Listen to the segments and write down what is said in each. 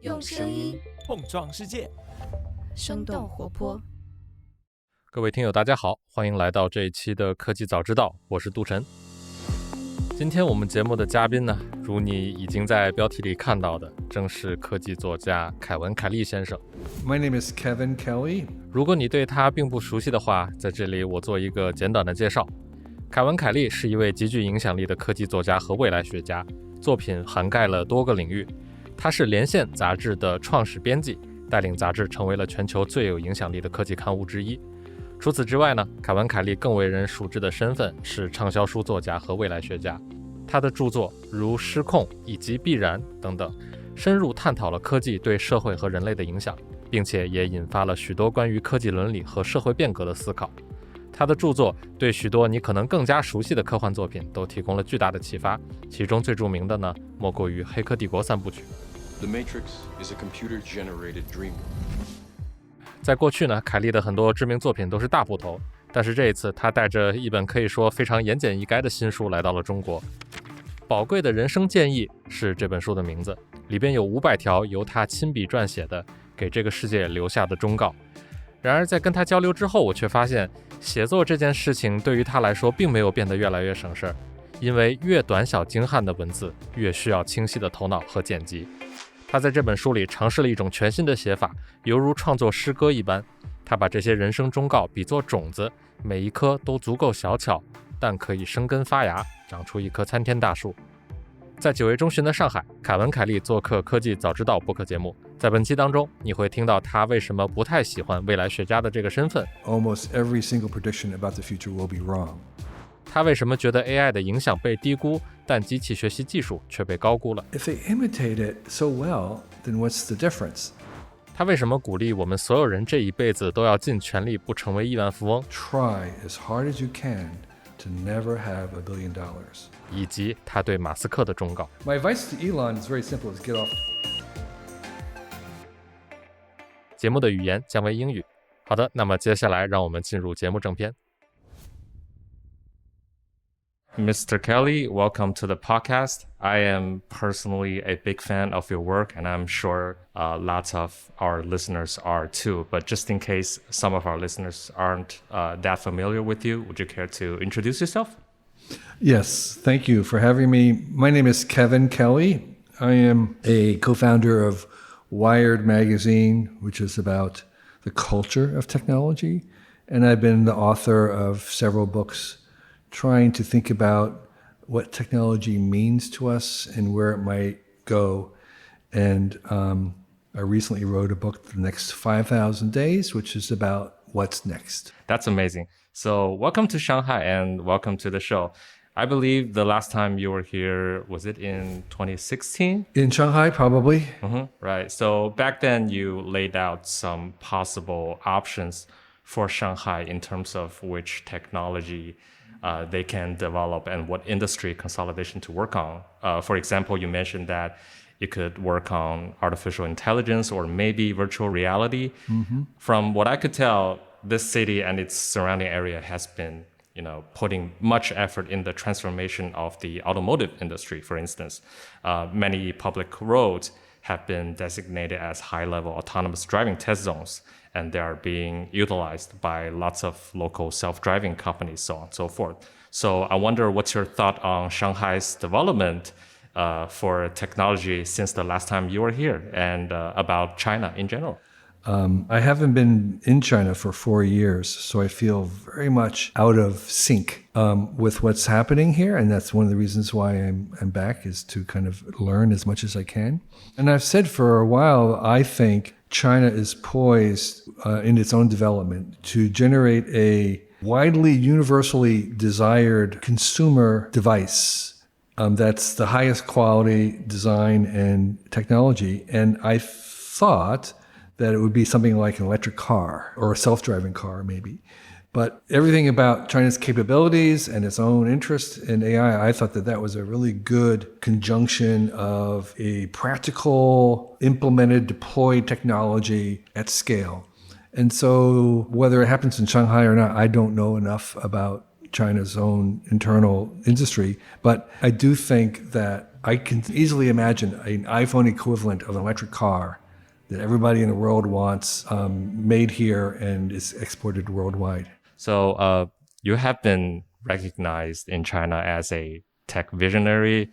用声音碰撞世界，生动活泼。各位听友大家好，欢迎来到这一期的科技早知道，我是杜晨。今天我们节目的嘉宾呢，如你已经在标题里看到的，正是科技作家凯文·凯利先生。 My name is Kevin Kelly。 如果你对他并不熟悉的话，在这里我做一个简短的介绍。凯文·凯利是一位极具影响力的科技作家和未来学家，作品涵盖了多个领域。他是连线杂志的创始编辑，带领杂志成为了全球最有影响力的科技刊物之一。除此之外呢，凯文·凯利更为人熟知的身份是畅销书作家和未来学家。他的著作如《失控》以及《必然》等等，深入探讨了科技对社会和人类的影响，并且也引发了许多关于科技伦理和社会变革的思考。他的著作对许多你可能更加熟悉的科幻作品都提供了巨大的启发，其中最著名的呢，莫过于《黑客帝国》3部曲。The Matrix is a computer-generated dream. 在过去呢，凯利的很多知名作品都是大部头，但是这一次他带着一本可以说非常言简意赅的新书来到了中国。宝贵的人生建议是这本书的名字，里边有500条由他亲笔撰写的给这个世界留下的忠告。然而在跟他交流之后，我却发现写作这件事情对于他来说并没有变得越来越省事儿，因为越短小精悍的文字越需要清晰的头脑和剪辑。他在这本书里尝试了一种全新的写法，犹如创作诗歌一般。他把这些人生忠告比作种子，每一颗都足够小巧，但可以生根发芽，长出一棵参天大树。在9月中旬的上海，凯文·凯利做客科技早知道播客节目。在本期当中，你会听到他为什么不太喜欢未来学家的这个身份。 Almost every single prediction about the future will be wrong. 他为什么觉得 AI 的影响被低估，但机器学习技术却被高估了？ If they imitate it so well, then what's the difference? 他为什么鼓励我们所有人这一辈子都要尽全力不成为亿万富翁？ Try as hard as you can to never have $1 billion. 以及他对马斯克的忠告。 My advice to Elon is very simple: is get off. 节目的语言将为英语。好的，那么接下来让我们进入节目正片。Mr. Kelly, welcome to the podcast. I am personally a big fan of your work, and I'm sure lots of our listeners are too. But just in case some of our listeners aren't that familiar with you, would you care to introduce yourself? Yes, thank you for having me. My name is Kevin Kelly. I am a co-founder of Wired magazine, which is about the culture of technology. And I've been the author of several books trying to think about what technology means to us and where it might go. And I recently wrote a book, The Next 5,000 Days, which is about what's next. That's amazing. So welcome to Shanghai and welcome to the show. I believe the last time you were here, was it in 2016? In Shanghai, probably. Right. So back then you laid out some possible options for Shanghai in terms of which technology they can develop and what industry consolidation to work on. For example, you mentioned that you could work on artificial intelligence or maybe virtual reality. From what I could tell, this city and its surrounding area has been putting much effort in the transformation of the automotive industry, for instance. Many public roads have been designated as high-level autonomous driving test zones, and they are being utilized by lots of local self-driving companies, so on and so forth. So I wonder what's your thought on Shanghai's development for technology since the last time you were here, and about China in general? I haven't been in China for 4 years, so I feel very much out of sync with what's happening here. And that's one of the reasons why I'm back, is to kind of learn as much as I can. And I've said for a while, I think China is poised in its own development to generate a widely, universally desired consumer device that's the highest quality design and technology. And I thought that it would be something like an electric car or a self-driving car, maybe. But everything about China's capabilities and its own interest in AI, I thought that that was a really good conjunction of a practical, implemented, deployed technology at scale. And so whether it happens in Shanghai or not, I don't know enough about China's own internal industry. But I do think that I can easily imagine an iPhone equivalent of an electric car that everybody in the world wants, made here and is exported worldwide. So you have been recognized in China as a tech visionary,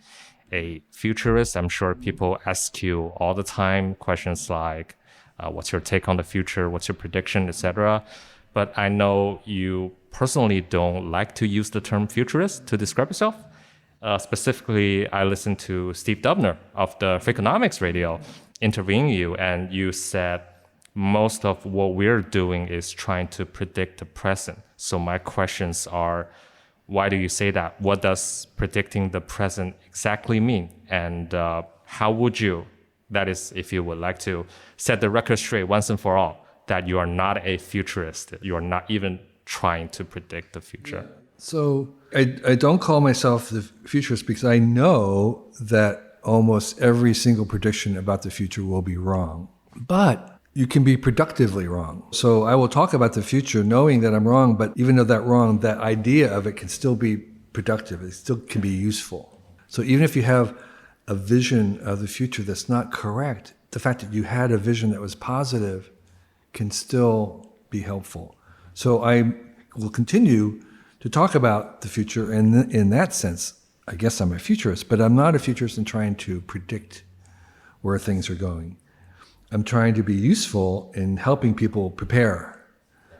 a futurist. I'm sure people ask you all the time questions like, what's your take on the future? What's your prediction, etc.? But I know you personally don't like to use the term futurist to describe yourself. Specifically, I listened to Steve Dubner of the Freakonomics Radio interviewing you, and you said most of what we're doing is trying to predict the present. So my questions are, why do you say that? What does predicting the present exactly mean? And how would you, that is, if you would like to, set the record straight once and for all, that you are not a futurist, you are not even trying to predict the future? So I don't call myself the futurist because I know that almost every single prediction about the future will be wrong. But you can be productively wrong. So I will talk about the future knowing that I'm wrong, but even though that's wrong, that idea of it can still be productive. It still can be useful. So even if you have a vision of the future that's not correct, the fact that you had a vision that was positive can still be helpful. So I will continue to talk about the future, and in that sense, I guess I'm a futurist, but I'm not a futurist in trying to predict where things are going. I'm trying to be useful in helping people prepare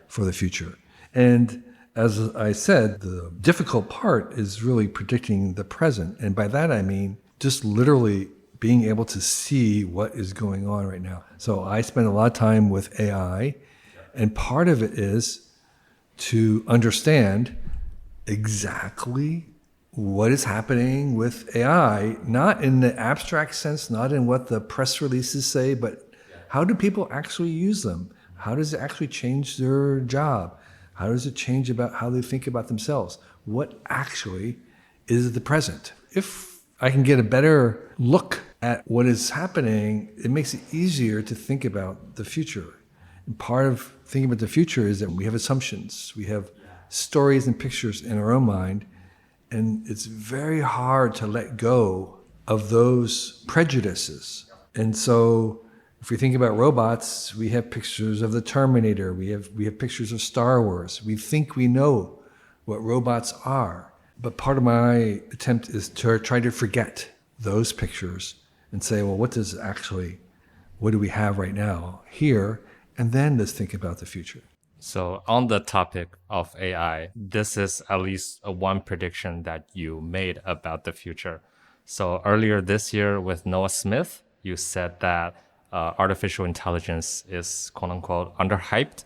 for the future. And as I said, the difficult part is really predicting the present. And by that I mean just literally being able to see what is going on right now. So I spend a lot of time with AI, and part of it is to understand exactly what is happening with AI, not in the abstract sense, not in what the press releases say, but how do people actually use them? How does it actually change their job? How does it change about how they think about themselves? What actually is the present? If I can get a better look at what is happening, it makes it easier to think about the future. And part of thinking about the future is that we have assumptions. We have stories and pictures in our own mind, and it's very hard to let go of those prejudices. And so if we think about robots, we have pictures of the Terminator, we have pictures of Star Wars. We think we know what robots are. But part of my attempt is to try to forget those pictures and say, well, what do we have right now here? And then let's think about the future. So on the topic of AI, this is at least one prediction that you made about the future. So earlier this year with Noah Smith, you said that artificial intelligence is quote unquote underhyped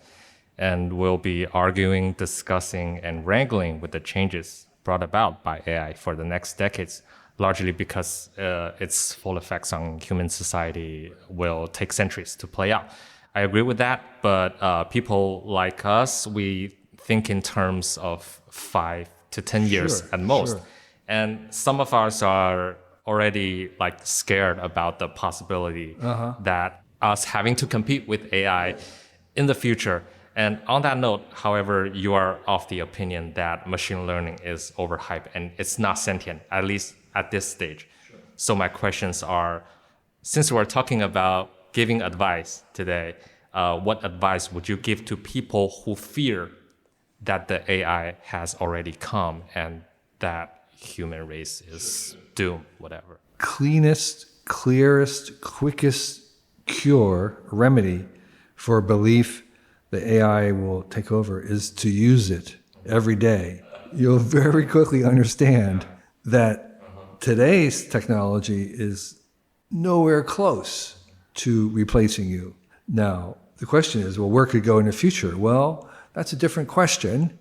and will be arguing, discussing, and wrangling with the changes brought about by AI for the next decades, largely because its full effects on human society will take centuries to play out. I agree with that, but people like us, we think in terms of 5 to 10 years at most. Sure. And some of us are already like scared about the possibility that us having to compete with AI in the future. And on that note, however, you are of the opinion that machine learning is overhyped and it's not sentient, at least at this stage. Sure. So my questions are, since we're talking about giving advice today, what advice would you give to people who fear that the AI has already come and that human race is doomed, whatever? Cleanest, clearest, quickest cure, remedy for belief that AI will take over is to use it every day. You'll very quickly understand that today's technology is nowhere close to replacing you. Now, the question is, well, where could it go in the future? Well, that's a different question.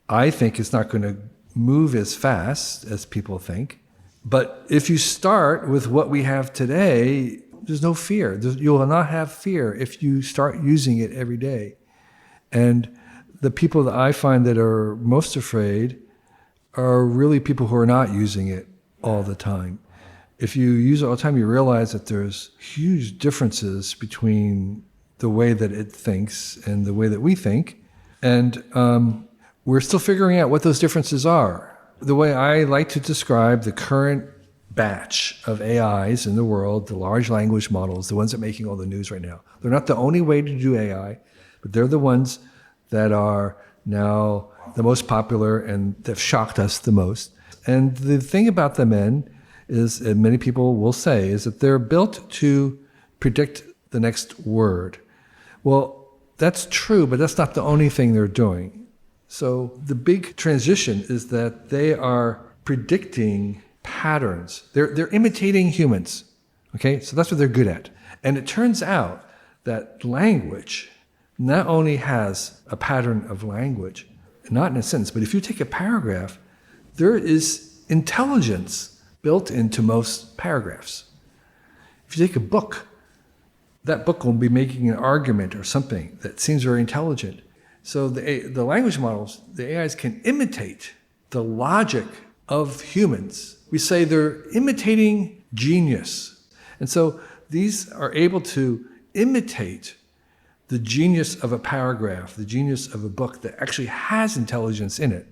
I think it's not going to move as fast as people think. But if you start with what we have today, there's no fear. You will not have fear if you start using it every day. And the people that I find that are most afraid are really people who are not using it all the time. If you use it all the time, you realize that there's huge differences between the way that it thinks and the way that we think. And we're still figuring out what those differences are. The way I like to describe the current batch of AIs in the world, the large language models, the ones that are making all the news right now. They're not the only way to do AI, but they're the ones that are now the most popular and have shocked us the most. And the thing about them is, and many people will say, is that they're built to predict the next word. Well, that's true, but that's not the only thing they're doing. So the big transition is that they are predicting patterns. They're imitating humans. Okay, so that's what they're good at. And it turns out that language not only has a pattern of language, not in a sentence, but if you take a paragraph, there is intelligence built into most paragraphs. If you take a book, that book will be making an argument or something that seems very intelligent. So the language models, the AIs can imitate the logic of humans. We say they're imitating genius. And so these are able to imitate the genius of a paragraph, the genius of a book that actually has intelligence in it.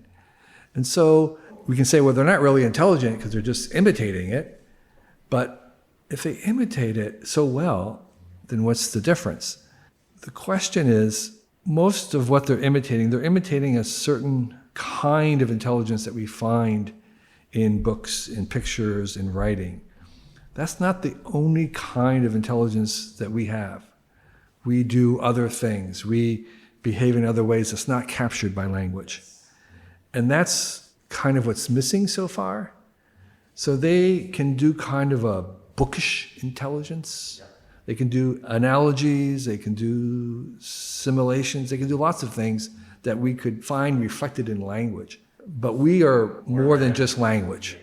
And so we can say, well, they're not really intelligent because they're just imitating it. But if they imitate it so well, then what's the difference? The question is, most of what they're imitating a certain kind of intelligence that we find in books, in pictures, in writing. That's not the only kind of intelligence that we have. We do other things. We behave in other ways that's not captured by language. And that's kind of what's missing so far. So they can do kind of a bookish intelligence. They can do analogies. They can do simulations. They can do lots of things that we could find reflected in language. But we are more than just language.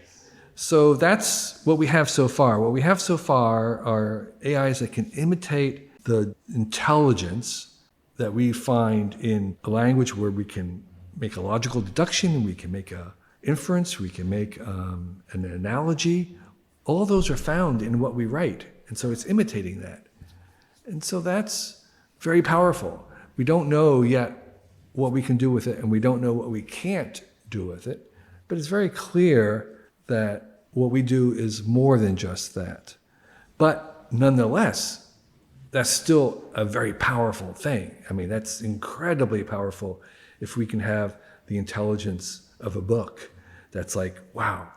So that's what we have so far. What we have so far are AIs that can imitate the intelligence that we find in a language where we can make a logical deduction, we can make an inference, we can make an analogy. All those are found in what we write. And so it's imitating that. And so that's very powerful. We don't know yet what we can do with it, and we don't know what we can't do with it. But it's very clear that what we do is more than just that. But nonetheless, that's still a very powerful thing. I mean, that's incredibly powerful if we can have the intelligence of a book. That's like, wow.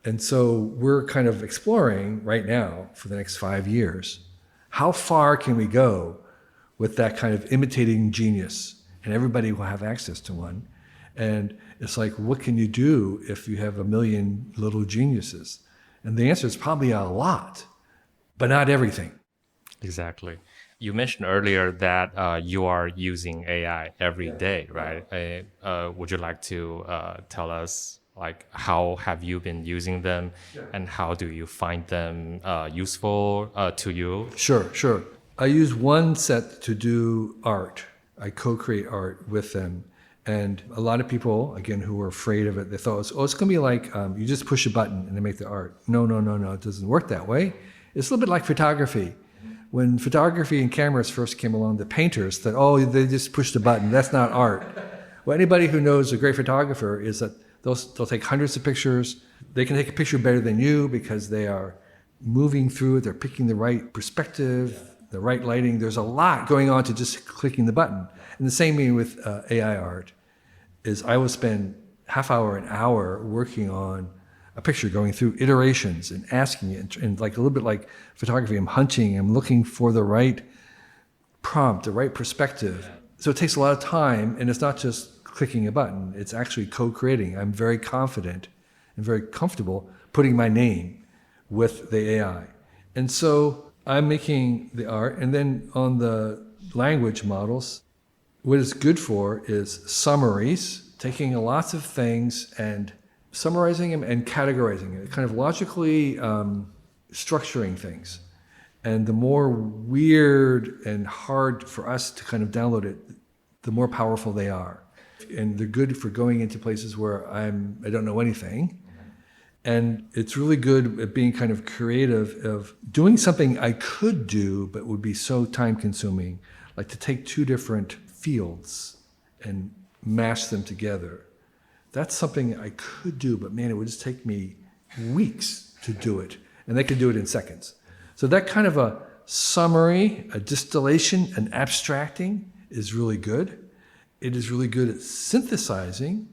And so we're kind of exploring right now for the next 5 years, how far can we go with that kind of imitating genius? And everybody will have access to one. And it's like, what can you do if you have a million little geniuses? And the answer is probably a lot, but not everything. Exactly. You mentioned earlier that you are using AI every day, right? Would you like to tell us, like, how have you been using them, and how do you find them useful to you? Sure. I use one set to do art. I co-create art with them. And a lot of people, again, who were afraid of it, they thought, it's going to be like you just push a button and they make the art. No, it doesn't work that way. It's a little bit like photography. When photography and cameras first came along, the painters thought, oh, they just pushed a button. That's not art. Well, anybody who knows a great photographer is that they'll take hundreds of pictures. They can take a picture better than you because they are moving through it. They're picking the right perspective, the right lighting. There's a lot going on to just clicking the button. And the same thing with AI art is I will spend half hour, an hour working on a picture, going through iterations and asking it, and like a little bit like photography, I'm hunting, I'm looking for the right prompt, the right perspective. So it takes a lot of time, and it's not just clicking a button, it's actually co-creating. I'm very confident and very comfortable putting my name with the AI. And so I'm making the art, and then on the language models, what it's good for is summaries, taking lots of things and summarizing them and categorizing it, kind of logically structuring things. And the more weird and hard for us to kind of download it, the more powerful they are. And they're good for going into places where I don't know anything. And it's really good at being kind of creative, of doing something I could do, but would be so time consuming, like to take two different fields and mash them together. That's something I could do, but man, it would just take me weeks. to do it. And they can do it in seconds. So that kind of a summary, a distillation, an abstracting is really good. It is really good at synthesizing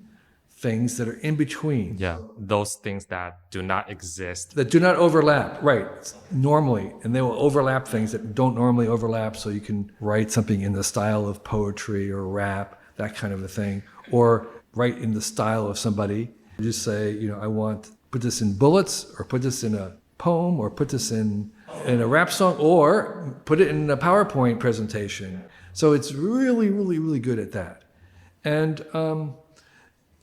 things that are in between. Yeah, those things that do not exist. That do not overlap, right, normally. And they will overlap things that don't normally overlap, so you can write something in the style of poetry or rap, that kind of a thing. Or write in the style of somebody. You just say, I want, put this in bullets, or put this in a poem, or put this in a rap song, or put it in a PowerPoint presentation. So it's really, really, really good at that. And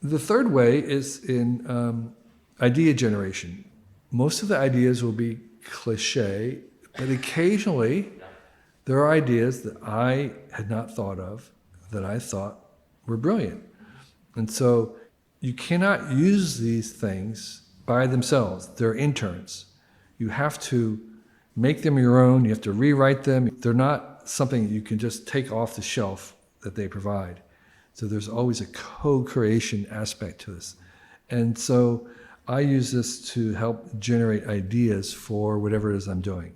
the third way is in idea generation. Most of the ideas will be cliche, but occasionally there are ideas that I had not thought of that I thought were brilliant. And so you cannot use these things by themselves. They're interns. You have to make them your own. You have to rewrite them. They're not something you can just take off the shelf that they provide. So there's always a co-creation aspect to this. And so I use this to help generate ideas for whatever it is I'm doing.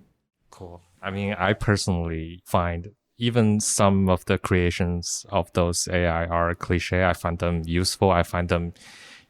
Cool. I mean, I personally find even some of the creations of those AI are cliche. I find them useful. I find them,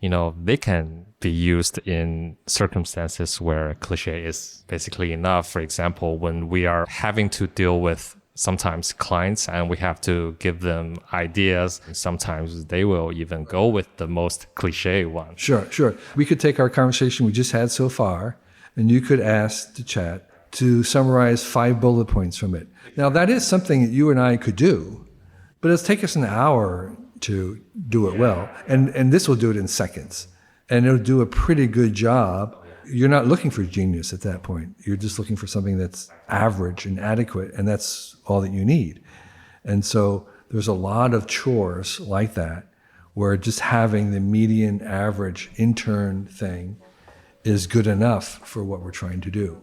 they can be used in circumstances where cliche is basically enough. For example, when we are having to deal with sometimes clients and we have to give them ideas, sometimes they will even go with the most cliche one. Sure. We could take our conversation we just had so far, and you could ask the chat to summarize 5 bullet points from it. Now, that is something that you and I could do, but it'll take us an hour to do it well. And this will do it in seconds. And it'll do a pretty good job. You're not looking for genius at that point. You're just looking for something that's average and adequate, and that's all that you need. And so there's a lot of chores like that, where just having the median average intern thing is good enough for what we're trying to do.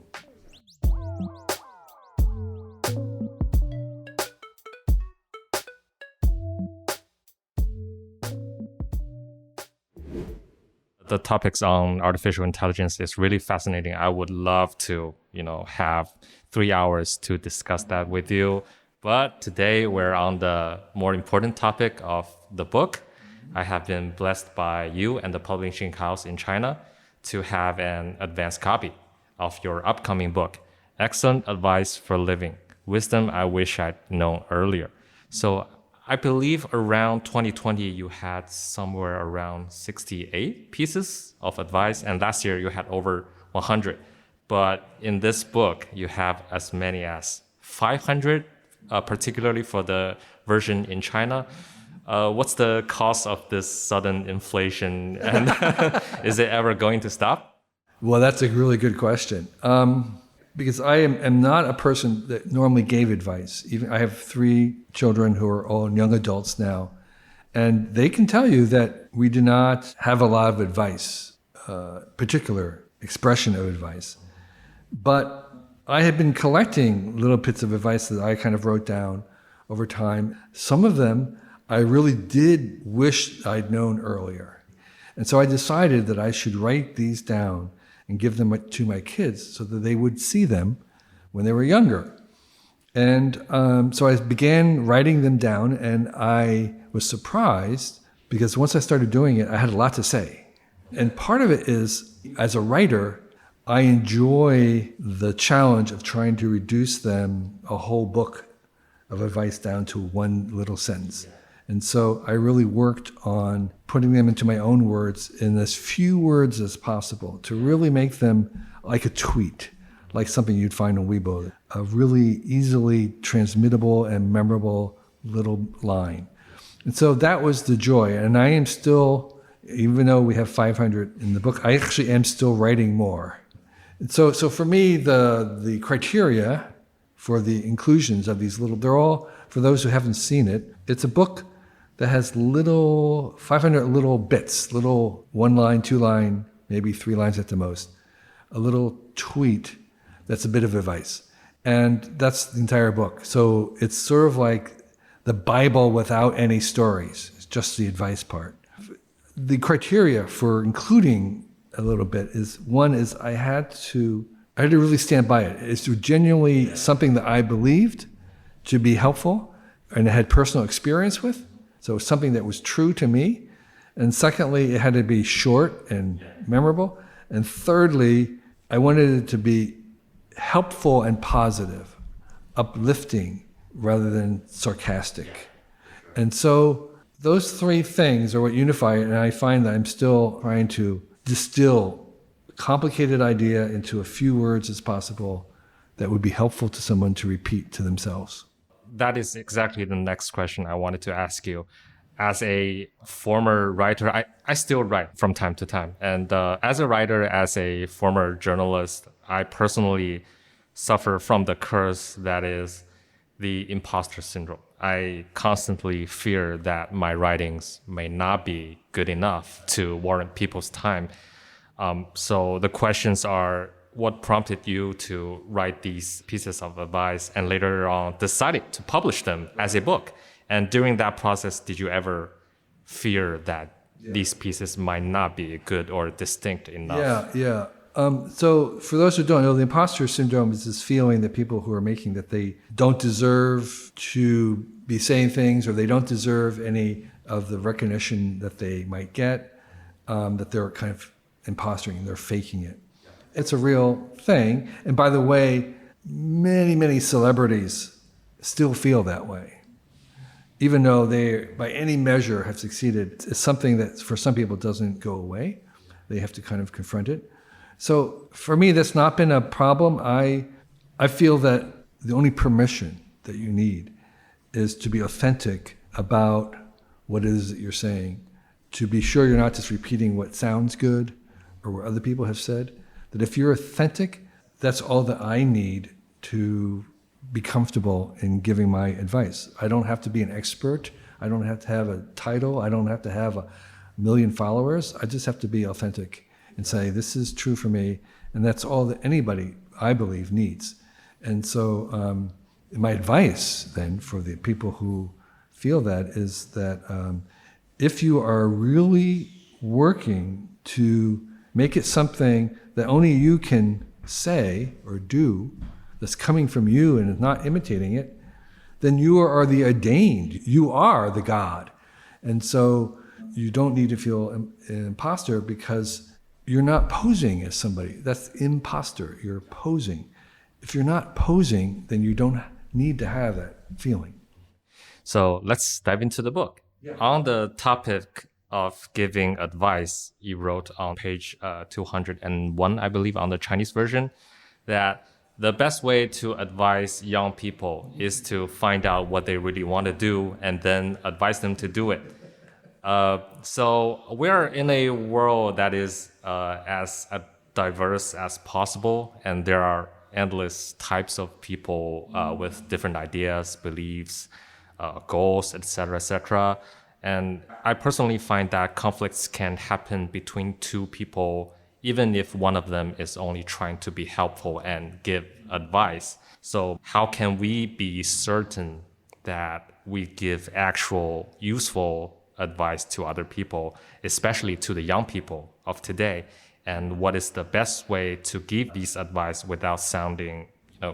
The topics on artificial intelligence is really fascinating. I would love to, have 3 hours to discuss that with you. But today we're on the more important topic of the book. I have been blessed by you and the publishing house in China to have an advanced copy of your upcoming book, Excellent Advice for Living, Wisdom I Wish I'd Known Earlier. So I believe around 2020, you had somewhere around 68 pieces of advice, and last year you had over 100. But in this book, you have as many as 500, particularly for the version in China. What's the cause of this sudden inflation, and is it ever going to stop? Well, that's a really good question. Because I am not a person that normally gave advice. Even I have 3 children who are all young adults now, and they can tell you that we do not have a lot of advice, particular expression of advice. But I had been collecting little bits of advice that I kind of wrote down over time. Some of them I really did wish I'd known earlier. And so I decided that I should write these down and give them to my kids so that they would see them when they were younger. And so I began writing them down, and I was surprised because once I started doing it, I had a lot to say. And part of it is, as a writer, I enjoy the challenge of trying to reduce them, a whole book of advice, down to one little sentence. And so I really worked on putting them into my own words in as few words as possible to really make them like a tweet, like something you'd find on Weibo, a really easily transmittable and memorable little line. And so that was the joy. And I am still, even though we have 500 in the book, I actually am still writing more. And so for me, the criteria for the inclusions of these little, they're all, for those who haven't seen it, it's a book that has 500 little bits, little 1 line, 2 line, maybe 3 lines at the most, a little tweet that's a bit of advice. And that's the entire book. So it's sort of like the Bible without any stories. It's just the advice part. The criteria for including a little bit is, one is I had to really stand by it. It's genuinely something that I believed to be helpful and had personal experience with. So something that was true to me. And secondly, it had to be short and memorable. And thirdly, I wanted it to be helpful and positive, uplifting rather than sarcastic. And so those three things are what unify it, and I find that I'm still trying to distill a complicated idea into a few words as possible that would be helpful to someone to repeat to themselves. That is exactly the next question I wanted to ask you. As a former writer, I still write from time to time. And as a writer, as a former journalist, I personally suffer from the curse that is the imposter syndrome. I constantly fear that my writings may not be good enough to warrant people's time. So the questions are, what prompted you to write these pieces of advice and later on decided to publish them as a book? And during that process, did you ever fear that these pieces might not be good or distinct enough? Yeah. So for those who don't know, the imposter syndrome is this feeling that people who are making that they don't deserve to be saying things, or they don't deserve any of the recognition that they might get, that they're kind of impostoring, they're faking it. It's a real thing. And by the way, many celebrities still feel that way. Even though they, by any measure, have succeeded, it's something that for some people doesn't go away. They have to kind of confront it. So for me, that's not been a problem. I feel that the only permission that you need is to be authentic about what it is that you're saying, to be sure you're not just repeating what sounds good or what other people have said. That if you're authentic, that's all that I need to be comfortable in giving my advice. I don't have to be an expert. I don't have to have a title. I don't have to have a million followers. I just have to be authentic and say, this is true for me. And that's all that anybody, I believe, needs. And so my advice then for the people who feel that is that if you are really working to make it something that only you can say or do, that's coming from you and is not imitating it, then you are the ordained. You are the God. And so you don't need to feel an imposter because you're not posing as somebody. That's imposter. You're posing. If you're not posing, then you don't need to have that feeling. So let's dive into the book. Yeah. On the topic of giving advice, you wrote on page 201, I believe, on the Chinese version, that the best way to advise young people is to find out what they really want to do and then advise them to do it. So we're in a world that is as diverse as possible, and there are endless types of people with different ideas, beliefs, goals, etc., etc. And I personally find that conflicts can happen between two people, even if one of them is only trying to be helpful and give advice. So how can we be certain that we give actual useful advice to other people, especially to the young people of today? And what is the best way to give these advice without sounding,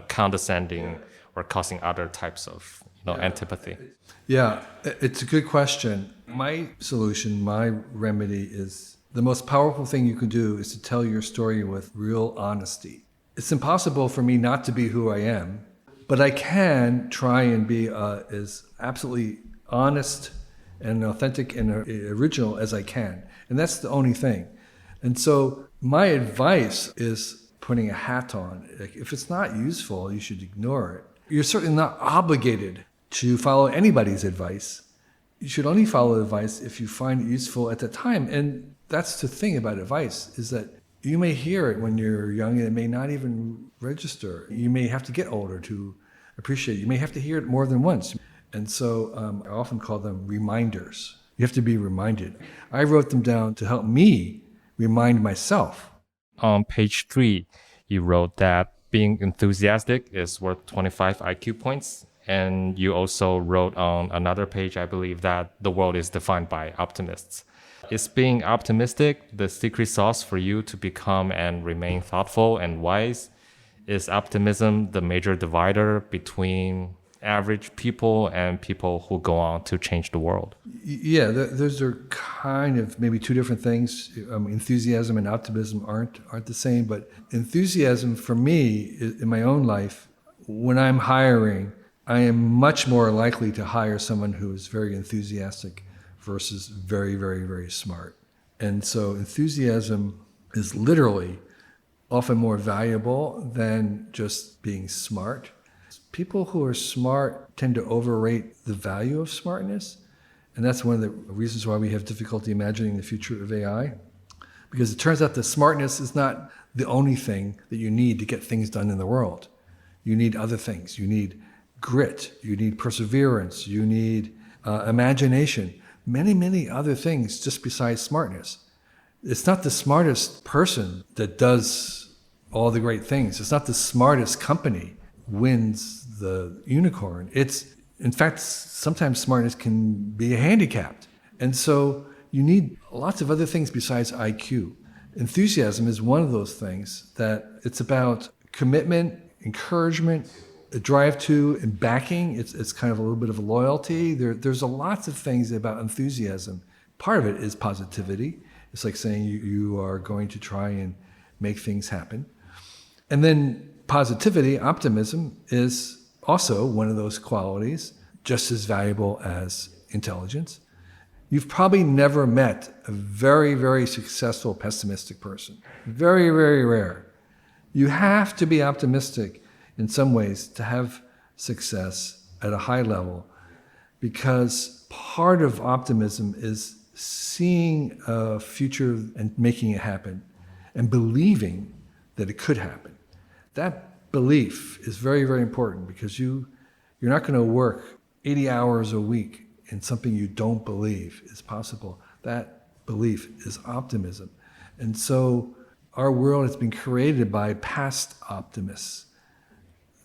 condescending or causing other types of, antipathy? Yeah, it's a good question. My solution, my remedy is the most powerful thing you can do is to tell your story with real honesty. It's impossible for me not to be who I am, but I can try and be as absolutely honest and authentic and original as I can. And that's the only thing. And so my advice is putting a hat on. If it's not useful, you should ignore it. You're certainly not obligated to follow anybody's advice. You should only follow advice if you find it useful at the time. And that's the thing about advice, is that you may hear it when you're young and it may not even register. You may have to get older to appreciate it. You may have to hear it more than once. And so I often call them reminders. You have to be reminded. I wrote them down to help me remind myself. On page 3, you wrote that being enthusiastic is worth 25 IQ points. And you also wrote on another page, I believe, that the world is defined by optimists. Is being optimistic the secret sauce for you to become and remain thoughtful and wise? Is optimism the major divider between average people and people who go on to change the world? Yeah, those are kind of maybe two different things. Enthusiasm and optimism aren't the same, but enthusiasm for me in my own life, when I'm hiring, I am much more likely to hire someone who is very enthusiastic versus very, very, very smart. And so enthusiasm is literally often more valuable than just being smart. People who are smart tend to overrate the value of smartness. And that's one of the reasons why we have difficulty imagining the future of AI. Because it turns out that smartness is not the only thing that you need to get things done in the world. You need other things. You need grit. You need perseverance. You need imagination. Many, many other things just besides smartness. It's not the smartest person that does all the great things. It's not the smartest company wins the unicorn. It's, in fact, sometimes smartness can be handicapped. And so you need lots of other things besides IQ. Enthusiasm is one of those things that it's about commitment, encouragement, a drive to and backing. It's kind of a little bit of a loyalty. There's lots of things about enthusiasm. Part of it is positivity. It's like saying you are going to try and make things happen. And then positivity, optimism, is also one of those qualities, just as valuable as intelligence. You've probably never met a very, very successful pessimistic person. Very, very rare. You have to be optimistic in some ways to have success at a high level, because part of optimism is seeing a future and making it happen and believing that it could happen. That belief is very, very important, because you're not going to work 80 hours a week in something you don't believe is possible. That belief is optimism. And so our world has been created by past optimists.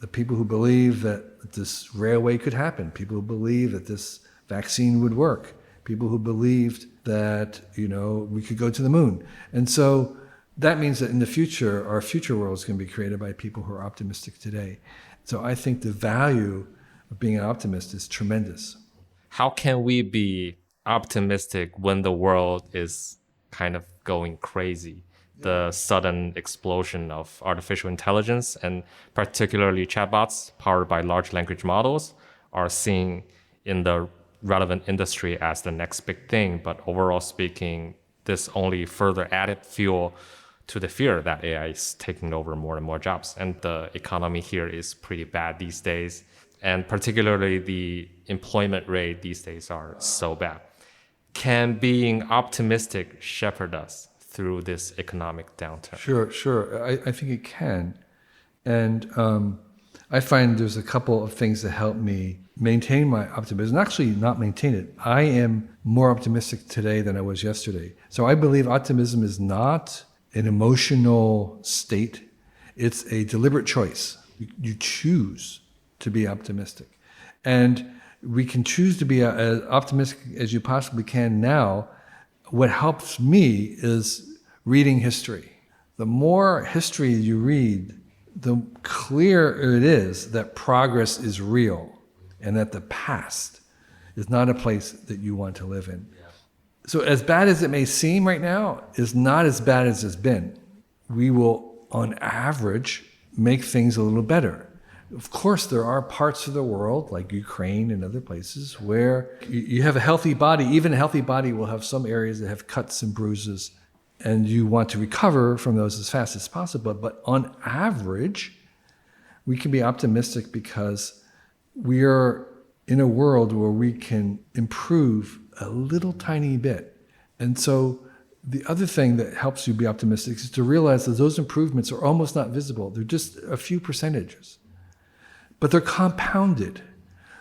The people who believe that this railway could happen, people who believe that this vaccine would work, people who believed that, we could go to the moon. And so that means that in the future, our future world is going to be created by people who are optimistic today. So I think the value of being an optimist is tremendous. How can we be optimistic when the world is kind of going crazy? The sudden explosion of artificial intelligence, and particularly chatbots powered by large language models, are seen in the relevant industry as the next big thing. But overall speaking, this only further added fuel to the fear that AI is taking over more and more jobs. And the economy here is pretty bad these days. And particularly the employment rate these days are so bad. Can being optimistic shepherd us through this economic downturn? Sure. I think it can. And I find there's a couple of things that help me maintain my optimism. Actually, not maintain it. I am more optimistic today than I was yesterday. So I believe optimism is not an emotional state. It's a deliberate choice. You choose to be optimistic. And we can choose to be as optimistic as you possibly can now. What helps me is reading history. The more history you read, the clearer it is that progress is real and that the past is not a place that you want to live in. So as bad as it may seem right now, is not as bad as it's been. We will, on average, make things a little better. Of course, there are parts of the world, like Ukraine and other places, where you have a healthy body. Even a healthy body will have some areas that have cuts and bruises, and you want to recover from those as fast as possible. But on average, we can be optimistic because we are in a world where we can improve a little tiny bit. And so the other thing that helps you be optimistic is to realize that those improvements are almost not visible. They're just a few percentages. But they're compounded.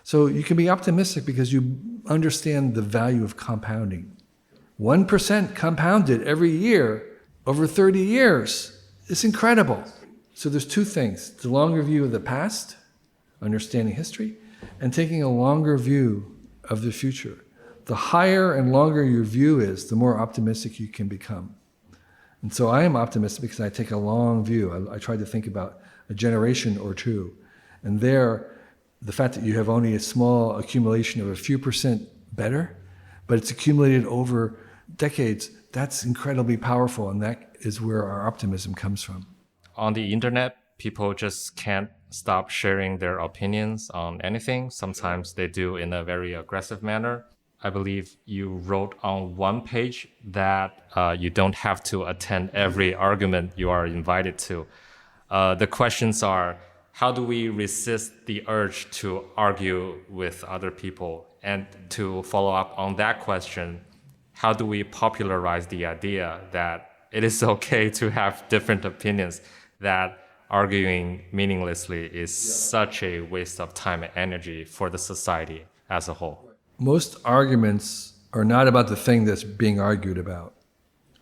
So you can be optimistic because you understand the value of compounding. 1% compounded every year over 30 years. It's incredible. So there's two things: the longer view of the past, understanding history, and taking a longer view of the future. the higher and longer your view is, the more optimistic you can become. And so I am optimistic because I take a long view. I try to think about a generation or two. And there, the fact that you have only a small accumulation of a few percent better, but it's accumulated over decades, that's incredibly powerful, and that is where our optimism comes from. On the internet, people just can't stop sharing their opinions on anything. Sometimes they do in a very aggressive manner. I believe you wrote on one page that you don't have to attend every argument you are invited to. The questions are, how do we resist the urge to argue with other people? And to follow up on that question, how do we popularize the idea that it is okay to have different opinions, that arguing meaninglessly is such a waste of time and energy for the society as a whole? Most arguments are not about the thing that's being argued about.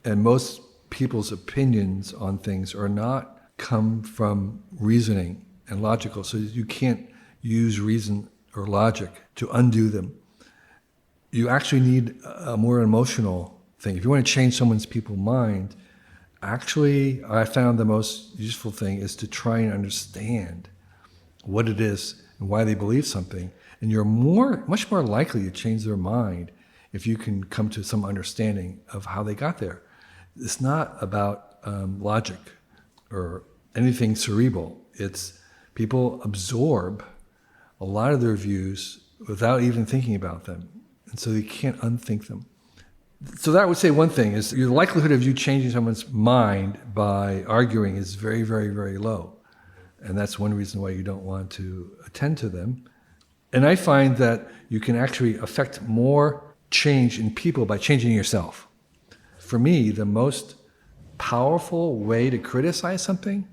And most people's opinions on things are not come from reasoning and logical. So you can't use reason or logic to undo them. You actually need a more emotional thing. If you want to change someone's mind, actually, I found the most useful thing is to try and understand what it is and why they believe something. And you're much more likely to change their mind if you can come to some understanding of how they got there. It's not about logic or anything cerebral. It's people absorb a lot of their views without even thinking about them. And so you can't unthink them. So that would say one thing is the likelihood of you changing someone's mind by arguing is very, very, very low. And that's one reason why you don't want to attend to them. And I find that you can actually affect more change in people by changing yourself. For me, the most powerful way to criticize something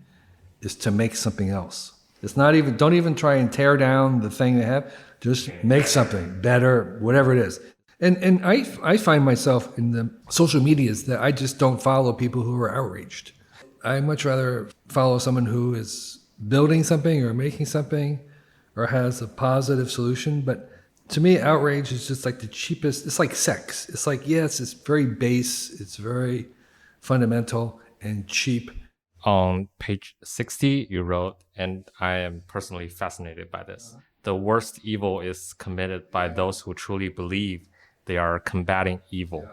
is to make something else. It's not even, don't even try and tear down the thing they have. Just make something better, whatever it is. And I find myself in the social medias that I just don't follow people who are outraged. I much rather follow someone who is building something or making something or has a positive solution. But to me, outrage is just like the cheapest. It's like sex. It's like, yes, it's very base. It's very fundamental and cheap. On page 60, you wrote, and I am personally fascinated by this, the worst evil is committed by those who truly believe they are combating evil.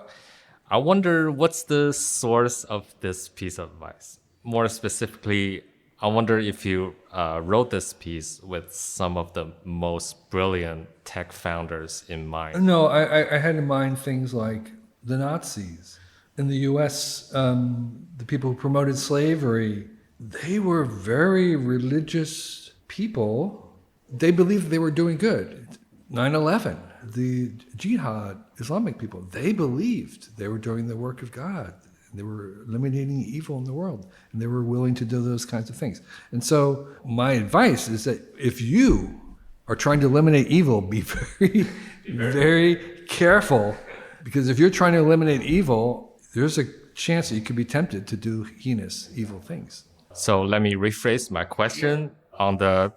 I wonder what's the source of this piece of advice. More specifically, I wonder if you wrote this piece with some of the most brilliant tech founders in mind. No, I had in mind things like the Nazis. In the US, the people who promoted slavery, they were very religious people. They believed they were doing good. 9/11, the jihad, Islamic people, they believed they were doing the work of God. They were eliminating evil in the world, and they were willing to do those kinds of things. And so my advice is that if you are trying to eliminate evil, be very, very careful, because if you're trying to eliminate evil, there's a chance that you could be tempted to do heinous, evil things. So let me rephrase my question. On the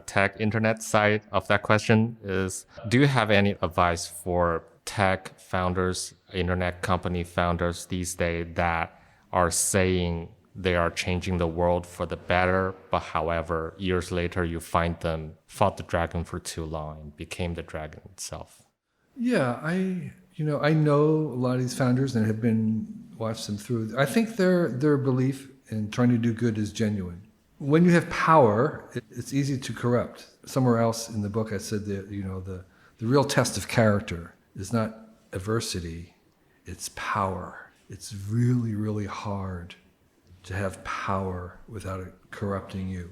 tech internet side of that question is, do you have any advice for tech founders, internet company founders these days that are saying they are changing the world for the better, but however, years later you find them fought the dragon for too long and became the dragon itself? Yeah, I know a lot of these founders and have watched them through. I think their belief in trying to do good is genuine. When you have power, it's easy to corrupt. Somewhere else in the book I said that the real test of character is not adversity, it's power. It's really, really hard to have power without it corrupting you.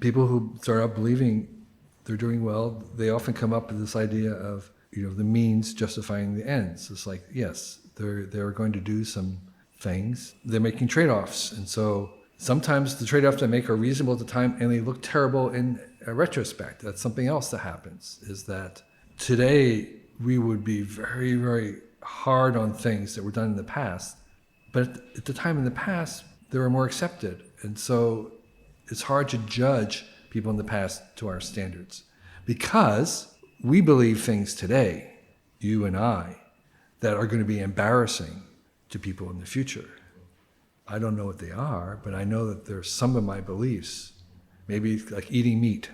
People who start out believing they're doing well, they often come up with this idea of the means justifying the ends. It's like, yes, they're going to do some things. They're making trade-offs, and so sometimes the trade-offs they make are reasonable at the time and they look terrible in retrospect. That's something else that happens, is that today we would be very, very hard on things that were done in the past. But at the time in the past, they were more accepted. And so it's hard to judge people in the past to our standards because we believe things today you and I, that are going to be embarrassing to people in the future. I don't know what they are, but I know that there's some of my beliefs, maybe like eating meat,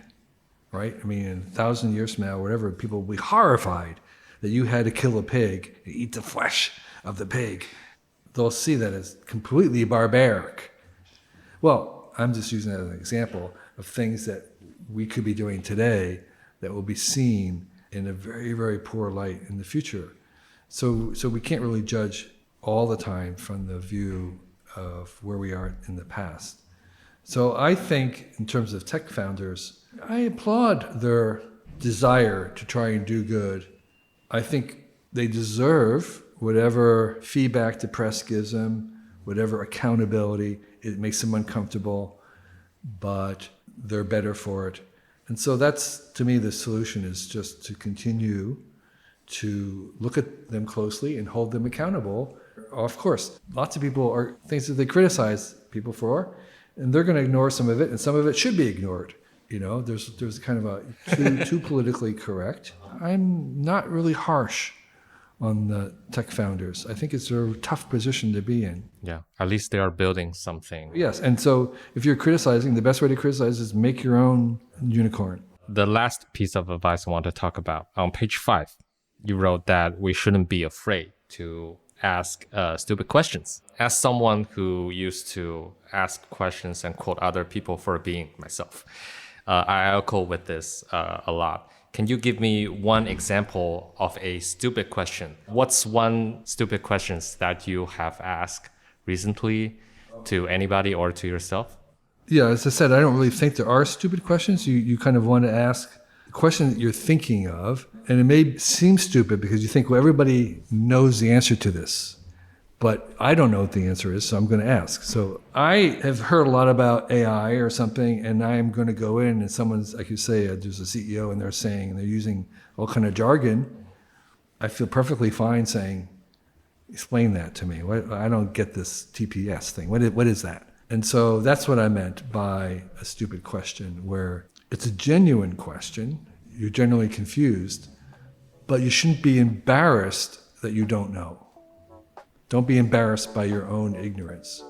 right? I mean, in 1,000 years from now, whatever, people will be horrified that you had to kill a pig and eat the flesh of the pig. They'll see that as completely barbaric. Well, I'm just using that as an example of things that we could be doing today that will be seen in a very, very poor light in the future. So we can't really judge all the time from the view of where we are in the past. So I think in terms of tech founders, I applaud their desire to try and do good. I think they deserve whatever feedback the press gives them, whatever accountability. It makes them uncomfortable, but they're better for it. And so that's, to me, the solution is just to continue to look at them closely and hold them accountable. Of course, lots of people are things that they criticize people for, and they're going to ignore some of it, and some of it should be ignored. You know, there's kind of a too politically correct. I'm not really harsh on the tech founders. I think it's a tough position to be in. Yeah, at least they are building something. Yes, and so if you're criticizing, the best way to criticize is make your own unicorn. The last piece of advice I want to talk about, on page 5, you wrote that we shouldn't be afraid to ask stupid questions. As someone who used to ask questions and quote other people for being myself, I echo with this a lot. Can you give me one example of a stupid question? What's one stupid question that you have asked recently to anybody or to yourself? Yeah, as I said, I don't really think there are stupid questions. You kind of want to ask a question that you're thinking of, and it may seem stupid because you think, well, everybody knows the answer to this, but I don't know what the answer is, so I'm going to ask. So I have heard a lot about AI or something, and I'm going to go in and someone's, like you say, there's a CEO and they're saying, and they're using all kind of jargon. I feel perfectly fine saying, explain that to me. I don't get this TPS thing. What is that? And so that's what I meant by a stupid question, where it's a genuine question. You're generally confused, but you shouldn't be embarrassed that you don't know. Don't be embarrassed by your own ignorance.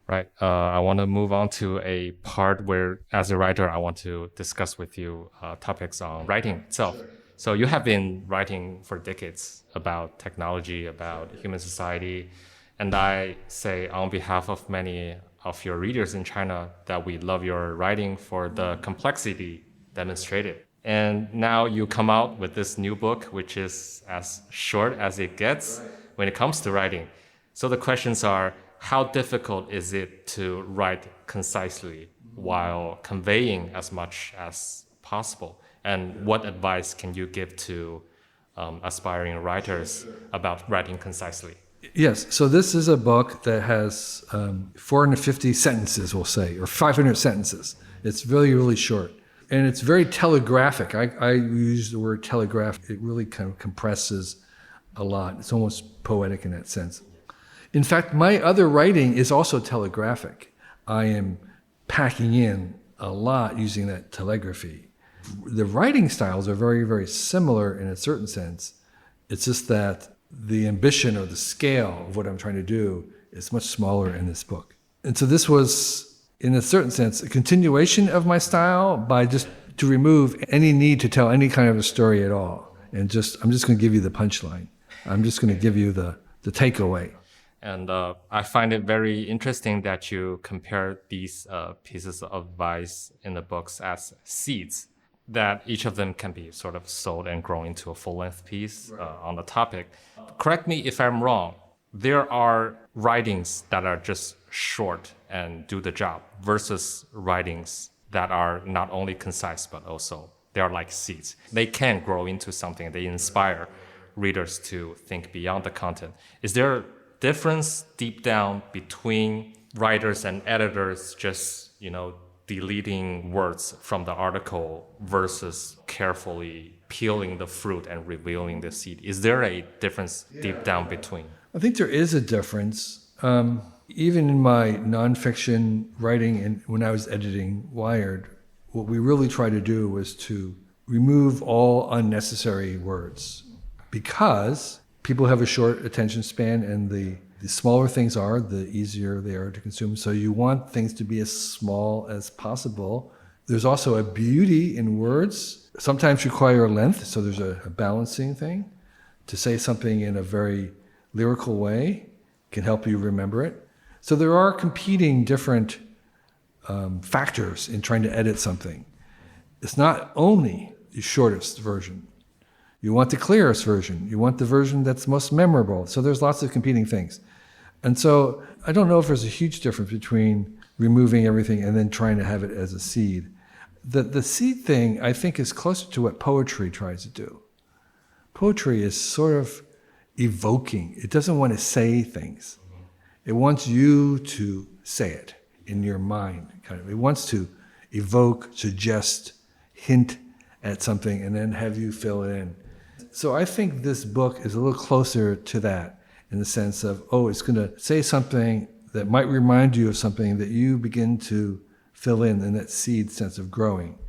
Right. I want to move on to a part where, as a writer, I want to discuss with you topics on writing itself. So you have been writing for decades about technology, about human society. And I say on behalf of many of your readers in China that we love your writing for the complexity demonstrated. And now you come out with this new book, which is as short as it gets when it comes to writing. So the questions are, how difficult is it to write concisely while conveying as much as possible? And what advice can you give to aspiring writers about writing concisely? Yes, so this is a book that has 450 sentences, we'll say, or 500 sentences. It's really, really short. And it's very telegraphic. I use the word telegraph. It really kind of compresses a lot. It's almost poetic in that sense. In fact, my other writing is also telegraphic. I am packing in a lot using that telegraphy. The writing styles are very, very similar in a certain sense. It's just that the ambition or the scale of what I'm trying to do is much smaller in this book. And so this was, in a certain sense, a continuation of my style by just to remove any need to tell any kind of a story at all. And I'm just going to give you the punchline. I'm just going to give you the takeaway. And I find it very interesting that you compare these pieces of advice in the books as seeds, that each of them can be sort of sowed and grown into a full-length piece on the topic. Correct me if I'm wrong. There are writings that are just short and do the job versus writings that are not only concise, but also they are like seeds. They can grow into something. They inspire readers to think beyond the content. Is there a difference deep down between writers and editors just, deleting words from the article versus carefully peeling the fruit and revealing the seed? Is there a difference deep down between? I think there is a difference. Even in my nonfiction writing and when I was editing Wired, what we really tried to do was to remove all unnecessary words because people have a short attention span, and the smaller things are, the easier they are to consume. So you want things to be as small as possible. There's also a beauty in words, sometimes require length, so there's a balancing thing. To say something in a very lyrical way can help you remember it. So there are competing different factors in trying to edit something. It's not only the shortest version. You want the clearest version. You want the version that's most memorable. So there's lots of competing things. And so I don't know if there's a huge difference between removing everything and then trying to have it as a seed. The seed thing, I think, is closer to what poetry tries to do. Poetry is sort of evoking. It doesn't want to say things. It wants you to say it in your mind, kind of. It wants to evoke, suggest, hint at something, and then have you fill it in. So I think this book is a little closer to that in the sense of, it's going to say something that might remind you of something that you begin to fill in that seed sense of growing,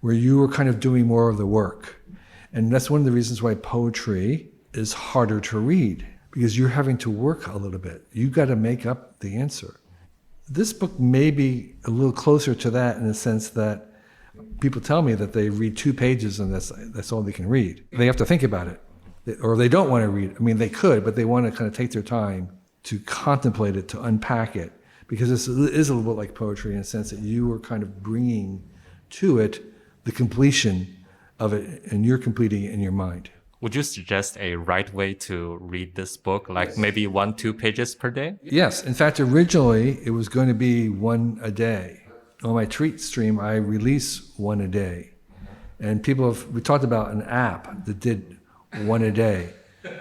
where you are kind of doing more of the work. And that's one of the reasons why poetry is harder to read, because you're having to work a little bit. You got to make up the answer. This book may be a little closer to that in the sense that people tell me that they read 2 pages and that's all they can read. They have to think about it, or they don't want to read it. I mean, they could, but they want to kind of take their time to contemplate it, to unpack it, because this is a little bit like poetry in the sense that you are kind of bringing to it the completion of it, and you're completing it in your mind. Would you suggest a right way to read this book, like maybe 1-2 pages per day? Yes. In fact, originally it was going to be 1 a day. On my tweet stream, I release 1 a day. And we talked about an app that did 1 a day.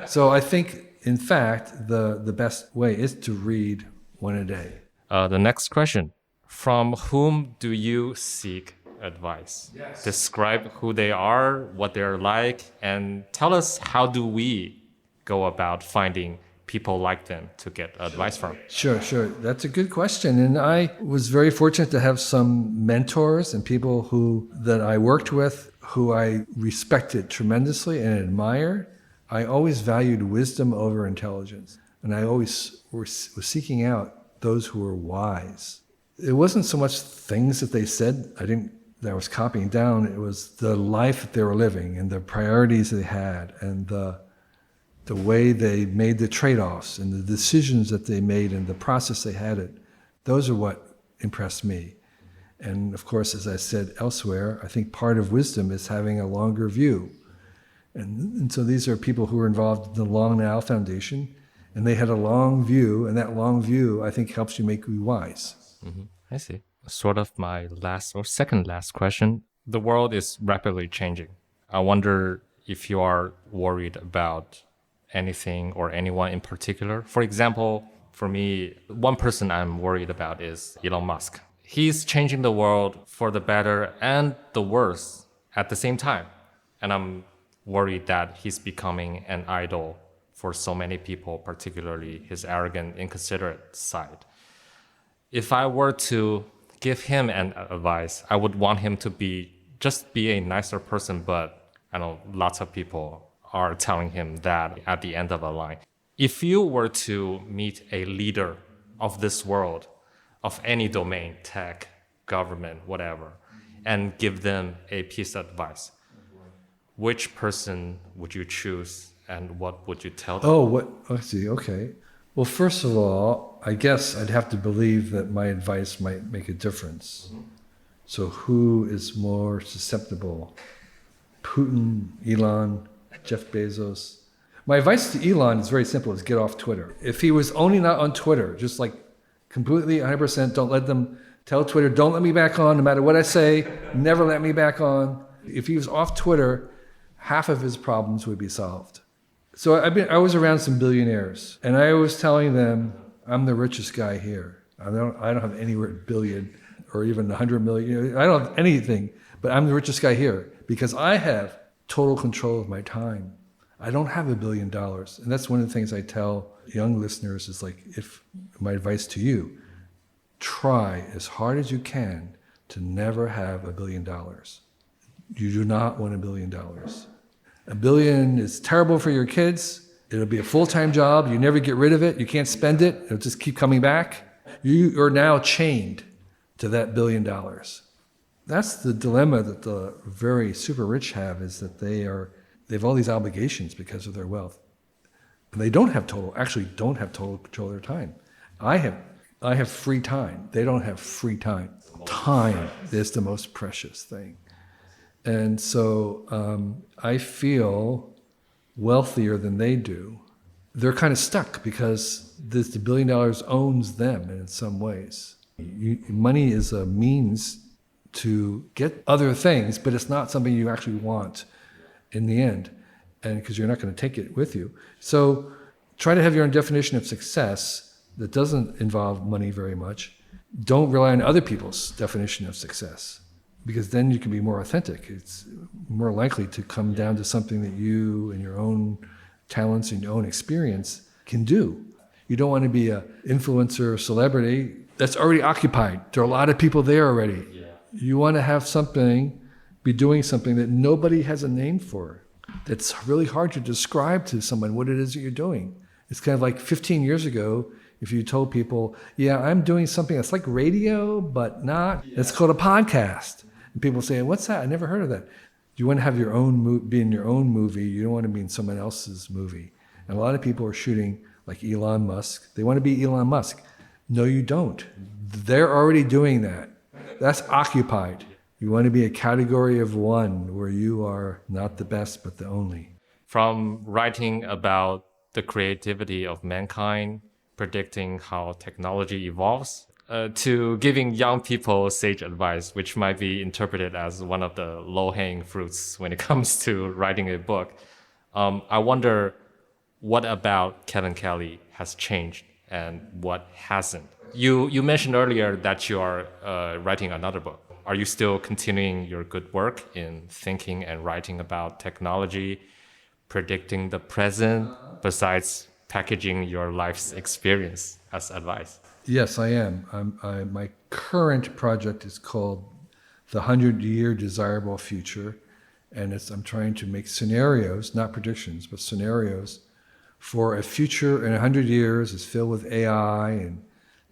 So I think, in fact, the best way is to read 1 a day. The next question. From whom do you seek advice? Yes. Describe who they are, what they're like, and tell us how do we go about finding people like them to get advice from? Sure. That's a good question. And I was very fortunate to have some mentors and people that I worked with who I respected tremendously and admired. I always valued wisdom over intelligence. And I always was seeking out those who were wise. It wasn't so much things that they said that I was copying down. It was the life that they were living and the priorities they had and the way they made the trade-offs and the decisions that they made and the process they had it. Those are what impressed me. And of course, as I said elsewhere, I think part of wisdom is having a longer view. And so these are people who were involved in the Long Now Foundation, and they had a long view, and that long view, I think, helps you make you wise. Mm-hmm. I see. Sort of my second last question. The world is rapidly changing. I wonder if you are worried about anything or anyone in particular. For example, for me, one person I'm worried about is Elon Musk. He's changing the world for the better and the worse at the same time. And I'm worried that he's becoming an idol for so many people, particularly his arrogant, inconsiderate side. If I were to give him an advice, I would want him to just be a nicer person, but I know lots of people are telling him that at the end of the line. If you were to meet a leader of this world, of any domain, tech, government, whatever, and give them a piece of advice, which person would you choose and what would you tell them? I see, okay. Well, first of all, I guess I'd have to believe that my advice might make a difference. Mm-hmm. So who is more susceptible? Putin, Elon, Jeff Bezos? My advice to Elon is very simple, is get off Twitter. If he was only not on Twitter, just like completely 100%, don't let them tell Twitter, don't let me back on, no matter what I say, never let me back on. If he was off Twitter, half of his problems would be solved. So I was around some billionaires, and I was telling them, I'm the richest guy here. I don't have any billion or even 100 million. I don't have anything, but I'm the richest guy here because I have total control of my time. I don't have $1 billion. And that's one of the things I tell young listeners is like, if my advice to you, try as hard as you can to never have $1 billion. You do not want $1 billion. $1 billion is terrible for your kids. It'll be a full-time job. You never get rid of it. You can't spend it. It'll just keep coming back. You are now chained to that $1 billion. That's the dilemma that the very super rich have, is that they have all these obligations because of their wealth. And they don't have total control of their time. I have free time. They don't have free time. Time is the most precious thing. And so I feel wealthier than they do. They're kind of stuck because the $1 billion owns them in some ways. Money is a means to get other things, but it's not something you actually want in the end, and because you're not going to take it with you. So try to have your own definition of success that doesn't involve money very much. Don't rely on other people's definition of success, because then you can be more authentic. It's more likely to come down to something that you and your own talents and your own experience can do. You don't want to be an influencer or celebrity that's already occupied. There are a lot of people there already. Yeah. You want to have something, be doing something that nobody has a name for. That's really hard to describe to someone what it is that you're doing. It's kind of like 15 years ago, if you told people, yeah, I'm doing something that's like radio, but not, it's called a podcast. And people say, what's that? I never heard of that. You want to have your own be in your own movie. You don't want to be in someone else's movie. And a lot of people are shooting like Elon Musk. They want to be Elon Musk. No, you don't. They're already doing that. That's occupied. You want to be a category of one where you are not the best, but the only. From writing about the creativity of mankind, predicting how technology evolves, to giving young people sage advice, which might be interpreted as one of the low-hanging fruits when it comes to writing a book. I wonder, what about Kevin Kelly has changed and what hasn't? You mentioned earlier that you are writing another book. Are you still continuing your good work in thinking and writing about technology, predicting the present, besides packaging your life's experience as advice? Yes, I am. My current project is called The 100-Year Desirable Future, and I'm trying to make scenarios, not predictions, but scenarios for a future in 100 years is filled with AI and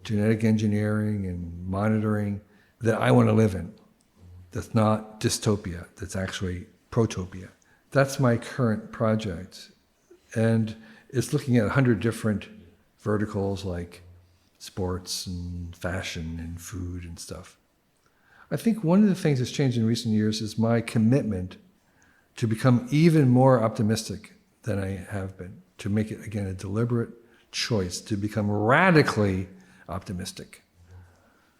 genetic engineering and monitoring that I want to live in. That's not dystopia, that's actually protopia. That's my current project. And it's looking at 100 different verticals like sports and fashion and food and stuff. I think one of the things that's changed in recent years is my commitment to become even more optimistic than I have been, to make it, again, a deliberate choice to become radically optimistic.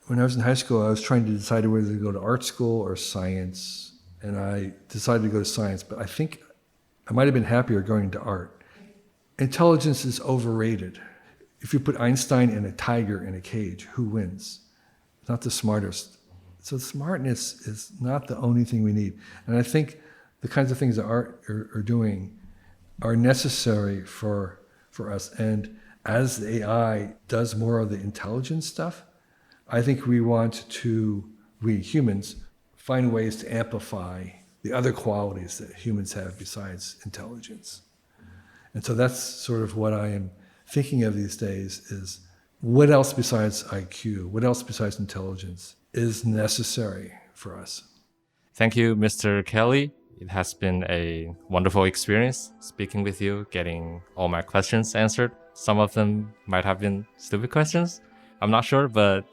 When I was in high school, I was trying to decide whether to go to art school or science, and I decided to go to science, but I think I might have been happier going to art. Intelligence is overrated. If you put Einstein and a tiger in a cage, who wins? It's not the smartest. So smartness is not the only thing we need. And I think the kinds of things that art are doing are necessary for us. And as the AI does more of the intelligence stuff, I think we humans, find ways to amplify the other qualities that humans have besides intelligence. And so that's sort of what I am thinking of these days, is what else besides IQ, what else besides intelligence is necessary for us. Thank you, Mr. Kelly. It has been a wonderful experience speaking with you, getting all my questions answered. Some of them might have been stupid questions. I'm not sure, but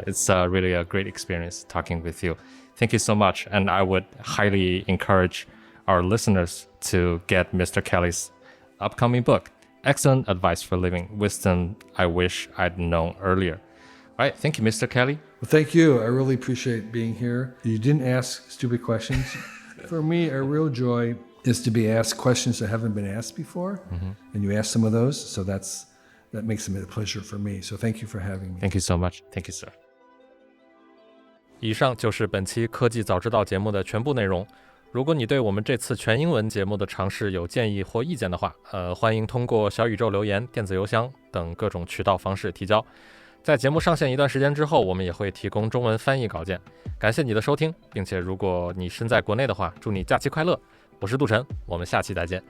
it's really a great experience talking with you. Thank you so much. And I would highly encourage our listeners to get Mr. Kelly's upcoming book, Excellent Advice for Living, Wisdom I Wish I'd Known Earlier. All right. Thank you, Mr. Kelly. Well, thank you. I really appreciate being here. You didn't ask stupid questions. For me, a real joy is to be asked questions that haven't been asked before. Mm-hmm. And you asked some of those. So that makes it a pleasure for me. So thank you for having me. Thank you so much. Thank you, sir. 以上就是本期科技早知道节目的全部内容。如果你对我们这次全英文节目的尝试有建议或意见的话，欢迎通过小宇宙留言、电子邮箱等各种渠道方式提交。在节目上线一段时间之后，我们也会提供中文翻译稿件。感谢你的收听，并且如果你身在国内的话，祝你假期快乐。我是杜晨，我们下期再见。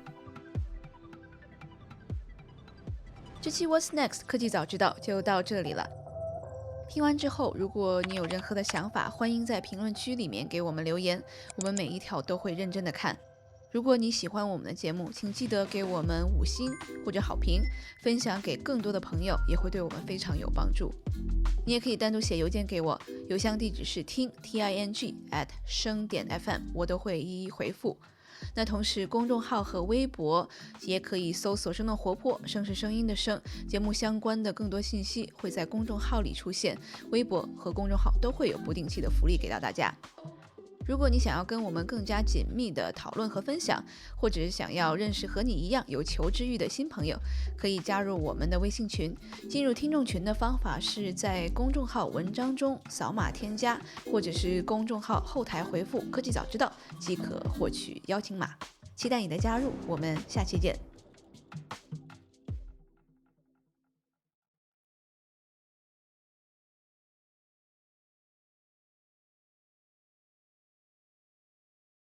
这期 What's Next 科技早知道就到这里了。听完之后，如果你有任何的想法，欢迎在评论区里面给我们留言，我们每一条都会认真的看。如果你喜欢我们的节目，请记得给我们5星或者好评，分享给更多的朋友，也会对我们非常有帮助。你也可以单独写邮件给我，邮箱地址是ting@声.fm， 我都会一一回复。那同时公众号和微博也可以搜索生动活泼，声是声音的声，节目相关的更多信息会在公众号里出现，微博和公众号都会有不定期的福利给到大家。如果你想要跟我们更加紧密的讨论和分享，或者是想要认识和你一样有求知欲的新朋友，可以加入我们的微信群。进入听众群的方法是在公众号文章中扫码添加，或者是公众号后台回复科技早知道即可获取邀请码。期待你的加入，我们下期见。